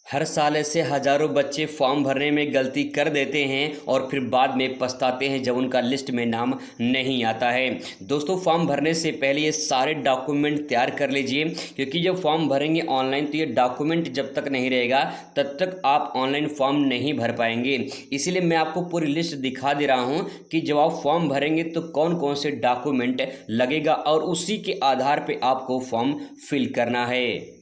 हर साल ऐसे हजारों बच्चे फॉर्म भरने में गलती कर देते हैं और फिर बाद में पछताते हैं जब उनका लिस्ट में नाम नहीं आता है। दोस्तों, फॉर्म भरने से पहले ये सारे डॉक्यूमेंट तैयार कर लीजिए, क्योंकि जब फॉर्म भरेंगे ऑनलाइन तो ये डॉक्यूमेंट जब तक नहीं रहेगा तब तक आप ऑनलाइन फॉर्म नहीं भर पाएंगे। इसीलिए मैं आपको पूरी लिस्ट दिखा दे रहा हूँ कि जब आप फॉर्म भरेंगे तो कौन कौन से डॉक्यूमेंट लगेगा और उसी के आधार पर आपको फॉर्म फिल करना है।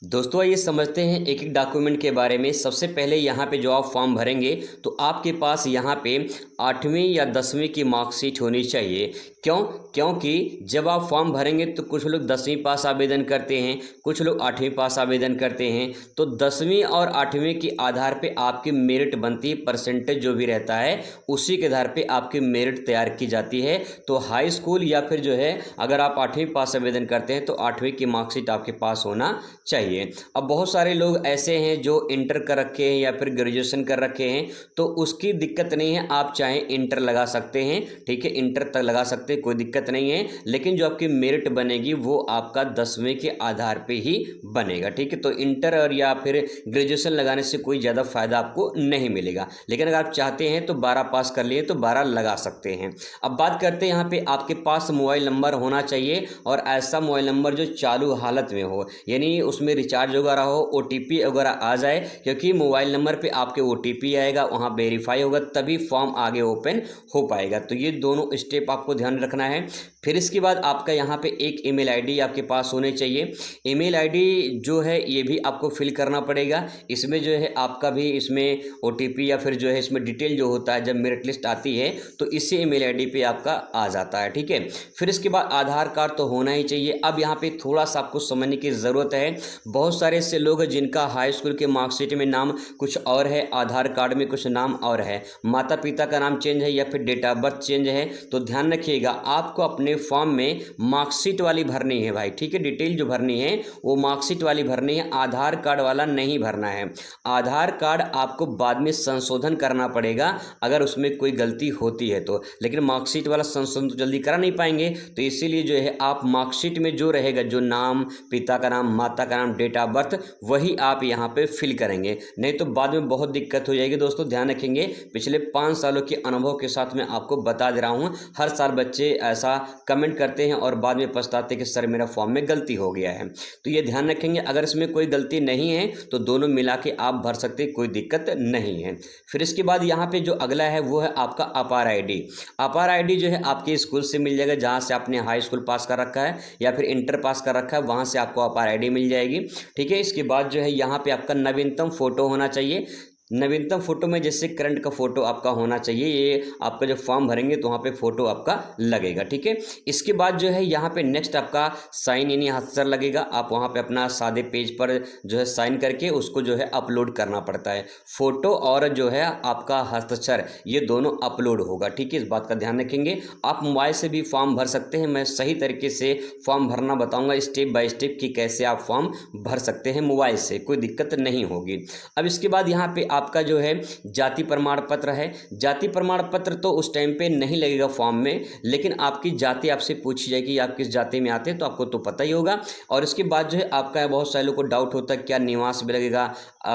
दोस्तों, आइए समझते हैं एक एक डॉक्यूमेंट के बारे में। सबसे पहले यहाँ पे जो आप फॉर्म भरेंगे तो आपके पास यहाँ पे 8वीं या 10वीं की मार्कशीट होनी चाहिए। क्योंकि जब आप फॉर्म भरेंगे तो कुछ लोग 10वीं पास आवेदन करते हैं, कुछ लोग 8वीं पास आवेदन करते हैं। तो 10वीं और 8वीं के आधार पे आपकी मेरिट बनती है, परसेंटेज जो भी रहता है उसी के आधार पे आपकी मेरिट तैयार की जाती है। तो हाई स्कूल या फिर जो है अगर आप 8वीं पास आवेदन करते हैं तो 8वीं की मार्कशीट आपके पास होना चाहिए। अब बहुत सारे लोग ऐसे हैं जो इंटर कर रखे हैं या फिर ग्रेजुएशन कर रखे हैं, तो उसकी दिक्कत नहीं है, आप चाहें इंटर लगा सकते हैं। ठीक है, इंटर तक लगा सकते हैं, कोई दिक्कत नहीं है। लेकिन जो आपकी मेरिट बनेगी वो आपका 10वीं के आधार पे ही बनेगा। ठीक है, तो इंटर और या फिर ग्रेजुएशन लगाने से कोई ज़्यादा फायदा आपको नहीं मिलेगा। लेकिन अगर आप चाहते हैं तो 12 पास कर लिए तो 12 लगा सकते हैं। अब बात करते हैं, यहाँ पे आपके पास मोबाइल नंबर होना चाहिए और ऐसा मोबाइल नंबर जो चालू हालत में हो, यानी उसमें रिचार्ज वगैरह हो, OTP वगैरह आ जाए, क्योंकि मोबाइल नंबर पे आपके OTP आएगा, वहाँ वेरीफाई होगा तभी फॉर्म आगे ओपन हो पाएगा। तो ये दोनों स्टेप आपको ध्यान रखना है। फिर इसके बाद आपका यहाँ पे एक ईमेल आईडी आपके पास होने चाहिए। ईमेल आईडी जो है ये भी आपको फिल करना पड़ेगा। इसमें जो है आपका भी इसमें OTP या फिर जो है इसमें डिटेल जो होता है, जब मेरिट लिस्ट आती है तो इसी ईमेल आईडी पे आपका आ जाता है। ठीक है, फिर इसके बाद आधार कार्ड तो होना ही चाहिए। अब यहाँ पे थोड़ा सा आपको समझने की ज़रूरत है। बहुत सारे ऐसे लोग हैं जिनका हाई स्कूल के मार्कशीट में नाम कुछ और है, आधार कार्ड में कुछ नाम और है, माता पिता का नाम चेंज है या फिर डेट ऑफ बर्थ चेंज है। तो ध्यान रखिएगा, आपको अपने फॉर्म में मार्कशीट वाली भरनी है भाई। ठीक है, डिटेल जो भरनी है वो मार्कशीट वाली भरनी है, आधार कार्ड वाला नहीं भरना है। आधार कार्ड आपको बाद में संशोधन करना पड़ेगा अगर उसमें कोई गलती होती है तो, लेकिन मार्कशीट वाला संशोधन तो जल्दी करा नहीं पाएंगे। तो इसीलिए जो है आप मार्कशीट में जो रहेगा, जो नाम, पिता का नाम, माता का नाम, डेट ऑफ बर्थ, वही आप यहाँ पे फिल करेंगे, नहीं तो बाद में बहुत दिक्कत हो जाएगी। दोस्तों ध्यान रखेंगे, पिछले 5 सालों के अनुभव के साथ मैं आपको बता दे रहा हूँ। हर साल बच्चे ऐसा कमेंट करते हैं और बाद में पछताते कि सर मेरा फॉर्म में गलती हो गया है। तो ये ध्यान रखेंगे, अगर इसमें कोई गलती नहीं है तो दोनों मिला के आप भर सकते, कोई दिक्कत नहीं है। फिर इसके बाद यहाँ पे जो अगला है वो है आपका अपार आईडी। अपार आईडी जो है आपके स्कूल से मिल जाएगा, जहाँ से आपने हाई स्कूल पास कर रखा है या फिर इंटर पास कर रखा है, वहाँ से आपको अपार आईडी मिल जाएगी। ठीक है, इसके बाद जो है यहाँ पे आपका नवीनतम फोटो होना चाहिए। नवीनतम फोटो में जैसे करंट का फोटो आपका होना चाहिए। ये आपका जब फॉर्म भरेंगे तो वहाँ पे फोटो आपका लगेगा। ठीक है, इसके बाद जो है यहाँ पे नेक्स्ट आपका साइन यानी हस्ताक्षर लगेगा। आप वहाँ पे अपना सादे पेज पर जो है साइन करके उसको जो है अपलोड करना पड़ता है। फोटो और जो है आपका हस्ताक्षर ये दोनों अपलोड होगा। ठीक है, इस बात का ध्यान रखेंगे। आप मोबाइल से भी फॉर्म भर सकते हैं, मैं सही तरीके से फॉर्म भरना बताऊँगा स्टेप बाय स्टेप कि कैसे आप फॉर्म भर सकते हैं मोबाइल से, कोई दिक्कत नहीं होगी। अब इसके बाद यहाँ पे आपका जो है जाति प्रमाण पत्र है। जाति प्रमाण पत्र तो उस टाइम पे नहीं लगेगा फॉर्म में, लेकिन आपकी जाति आपसे पूछी जाएगी आप किस जाति में आते हैं, तो आपको तो पता ही होगा। और इसके बाद जो है आपका बहुत सारे लोगों को डाउट होता है क्या निवास भी लगेगा,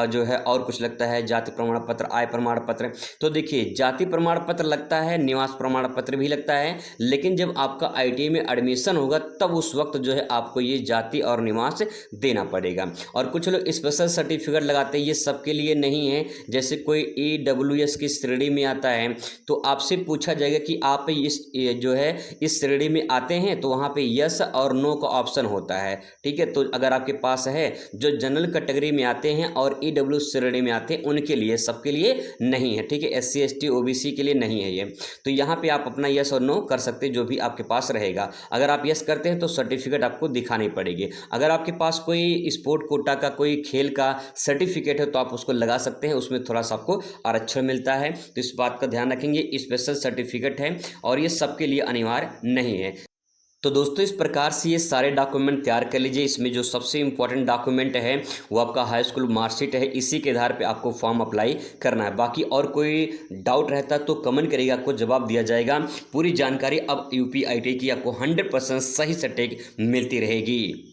जो है और कुछ लगता है, जाति प्रमाण पत्र, आय प्रमाण पत्र। तो देखिए, जाति प्रमाण पत्र लगता है, निवास प्रमाण पत्र भी लगता है, लेकिन जब आपका ITI में एडमिशन होगा तब उस वक्त जो है आपको ये जाति और निवास देना पड़ेगा। और कुछ लोग स्पेशल सर्टिफिकेट लगाते हैं, ये सबके लिए नहीं है। जैसे कोई EWS की श्रेणी में आता है तो आपसे पूछा जाएगा कि आप इस जो है इस श्रेणी में आते हैं, तो वहाँ पे यस और नो का ऑप्शन होता है। ठीक है, तो अगर आपके पास है, जो जनरल कैटेगरी में आते हैं और EWS श्रेणी में आते हैं उनके लिए, सबके लिए नहीं है। ठीक है, SC ST OBC के लिए नहीं है ये। तो यहाँ पे आप अपना यस और नो कर सकते हैं, जो भी आपके पास रहेगा। अगर आप यस करते हैं तो सर्टिफिकेट आपको दिखानी पड़ेगी। अगर आपके पास कोई स्पोर्ट कोटा का, कोई खेल का सर्टिफिकेट है तो आप उसको लगा सकते हैं, उसमें थोड़ा सा आपको आरक्षण मिलता है। तो इस बात का ध्यान रखेंगे, स्पेशल सर्टिफिकेट है और ये सबके लिए अनिवार्य नहीं है। तो दोस्तों, इस प्रकार से ये सारे डॉक्यूमेंट तैयार कर लीजिए। इसमें जो सबसे इम्पोर्टेंट डॉक्यूमेंट है वो आपका हाई स्कूल मार्कशीट है, इसी के आधार पे आपको फॉर्म अप्लाई करना है। बाकी और कोई डाउट रहता तो कमेंट करिएगा, आपको जवाब दिया जाएगा। पूरी जानकारी अब UP ITI की आपको 100% सही सटीक मिलती रहेगी।